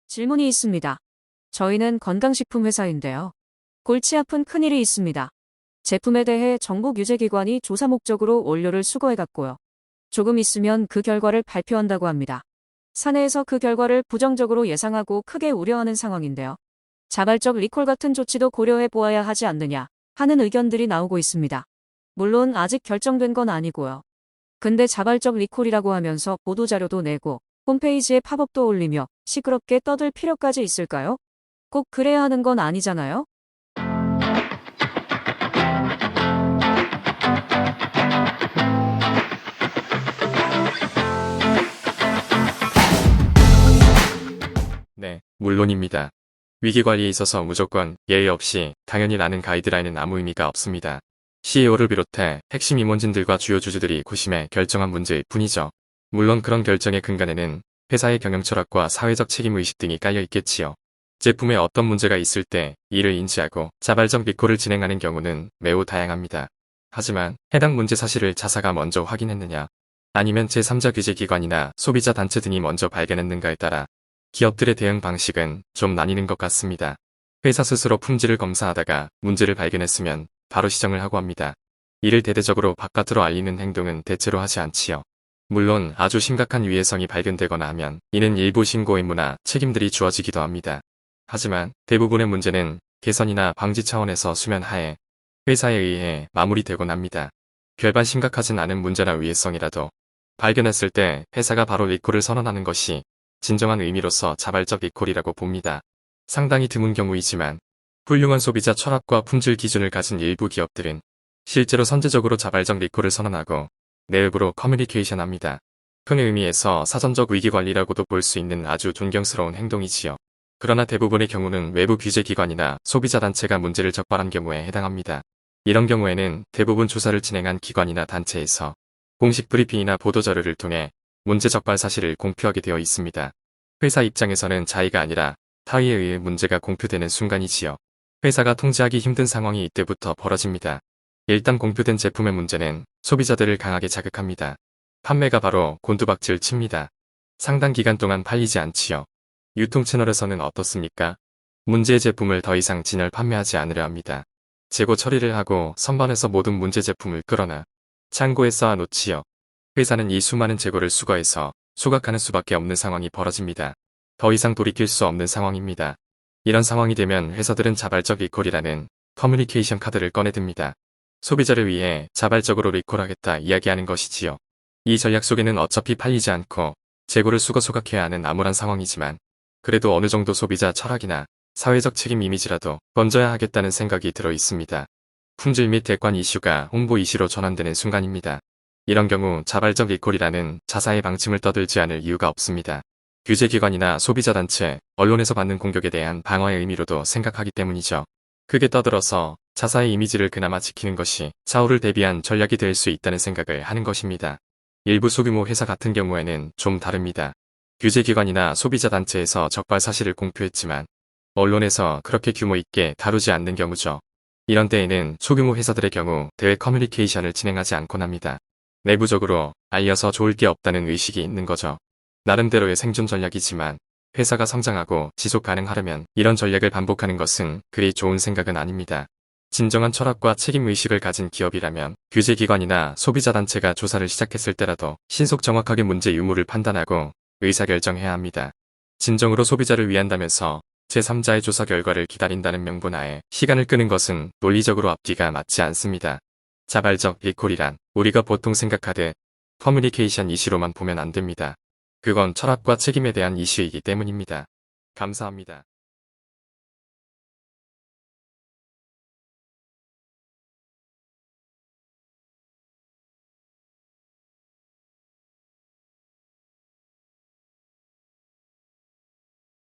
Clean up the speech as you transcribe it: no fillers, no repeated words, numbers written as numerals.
질문이 있습니다. 저희는 건강식품 회사인데요. 골치 아픈 큰일이 있습니다. 제품에 대해 정부규제기관이 조사 목적으로 원료를 수거해갔고요. 조금 있으면 그 결과를 발표한다고 합니다. 사내에서 그 결과를 부정적으로 예상하고 크게 우려하는 상황인데요. 자발적 리콜 같은 조치도 고려해 보아야 하지 않느냐 하는 의견들이 나오고 있습니다. 물론 아직 결정된 건 아니고요. 근데 자발적 리콜이라고 하면서 보도자료도 내고 홈페이지에 팝업도 올리며 시끄럽게 떠들 필요까지 있을까요? 꼭 그래야 하는 건 아니잖아요? 네, 물론입니다. 위기관리에 있어서 무조건 예의 없이 당연히 라는 가이드라인은 아무 의미가 없습니다. CEO를 비롯해 핵심 임원진들과 주요 주주들이 고심해 결정한 문제일 뿐이죠. 물론 그런 결정의 근간에는 회사의 경영 철학과 사회적 책임의식 등이 깔려 있겠지요. 제품에 어떤 문제가 있을 때 이를 인지하고 자발적 리콜을 진행하는 경우는 매우 다양합니다. 하지만 해당 문제 사실을 자사가 먼저 확인했느냐, 아니면 제3자 규제기관이나 소비자 단체 등이 먼저 발견했는가에 따라 기업들의 대응 방식은 좀 나뉘는 것 같습니다. 회사 스스로 품질을 검사하다가 문제를 발견했으면 바로 시정을 하고 합니다. 이를 대대적으로 바깥으로 알리는 행동은 대체로 하지 않지요. 물론 아주 심각한 위해성이 발견되거나 하면 이는 일부 신고 의무나 책임들이 주어지기도 합니다. 하지만 대부분의 문제는 개선이나 방지 차원에서 수면 하에 회사에 의해 마무리되곤 합니다. 별반 심각하진 않은 문제나 위해성이라도 발견했을 때 회사가 바로 리콜을 선언하는 것이 진정한 의미로서 자발적 리콜이라고 봅니다. 상당히 드문 경우이지만 훌륭한 소비자 철학과 품질 기준을 가진 일부 기업들은 실제로 선제적으로 자발적 리콜을 선언하고 내부로 커뮤니케이션합니다. 큰 의미에서 사전적 위기관리라고도 볼 수 있는 아주 존경스러운 행동이지요. 그러나 대부분의 경우는 외부 규제기관이나 소비자 단체가 문제를 적발한 경우에 해당합니다. 이런 경우에는 대부분 조사를 진행한 기관이나 단체에서 공식 브리핑이나 보도자료를 통해 문제 적발 사실을 공표하게 되어 있습니다. 회사 입장에서는 자의가 아니라 타의에 의해 문제가 공표되는 순간이지요. 회사가 통제하기 힘든 상황이 이때부터 벌어집니다. 일단 공표된 제품의 문제는 소비자들을 강하게 자극합니다. 판매가 바로 곤두박질 칩니다. 상당 기간 동안 팔리지 않지요. 유통 채널에서는 어떻습니까? 문제의 제품을 더 이상 진열 판매하지 않으려 합니다. 재고 처리를 하고 선반에서 모든 문제 제품을 끌어나 창고에 쌓아 놓지요. 회사는 이 수많은 재고를 수거해서 소각하는 수밖에 없는 상황이 벌어집니다. 더 이상 돌이킬 수 없는 상황입니다. 이런 상황이 되면 회사들은 자발적 리콜이라는 커뮤니케이션 카드를 꺼내듭니다. 소비자를 위해 자발적으로 리콜하겠다 이야기하는 것이지요. 이 전략 속에는 어차피 팔리지 않고 재고를 소각해야 하는 암울한 상황이지만 그래도 어느 정도 소비자 철학이나 사회적 책임 이미지라도 건져야 하겠다는 생각이 들어 있습니다. 품질 및 대관 이슈가 홍보 이슈로 전환되는 순간입니다. 이런 경우 자발적 리콜이라는 자사의 방침을 떠들지 않을 이유가 없습니다. 규제기관이나 소비자단체, 언론에서 받는 공격에 대한 방어의 의미로도 생각하기 때문이죠. 크게 떠들어서 자사의 이미지를 그나마 지키는 것이 차후를 대비한 전략이 될 수 있다는 생각을 하는 것입니다. 일부 소규모 회사 같은 경우에는 좀 다릅니다. 규제기관이나 소비자단체에서 적발 사실을 공표했지만 언론에서 그렇게 규모 있게 다루지 않는 경우죠. 이런 때에는 소규모 회사들의 경우 대외 커뮤니케이션을 진행하지 않곤 합니다. 내부적으로 알려서 좋을 게 없다는 의식이 있는 거죠. 나름대로의 생존 전략이지만 회사가 성장하고 지속 가능하려면 이런 전략을 반복하는 것은 그리 좋은 생각은 아닙니다. 진정한 철학과 책임의식을 가진 기업이라면 규제기관이나 소비자단체가 조사를 시작했을 때라도 신속 정확하게 문제 유무를 판단하고 의사결정해야 합니다. 진정으로 소비자를 위한다면서 제3자의 조사 결과를 기다린다는 명분하에 시간을 끄는 것은 논리적으로 앞뒤가 맞지 않습니다. 자발적 리콜이란 우리가 보통 생각하듯 커뮤니케이션 이슈로만 보면 안 됩니다. 그건 철학과 책임에 대한 이슈이기 때문입니다. 감사합니다.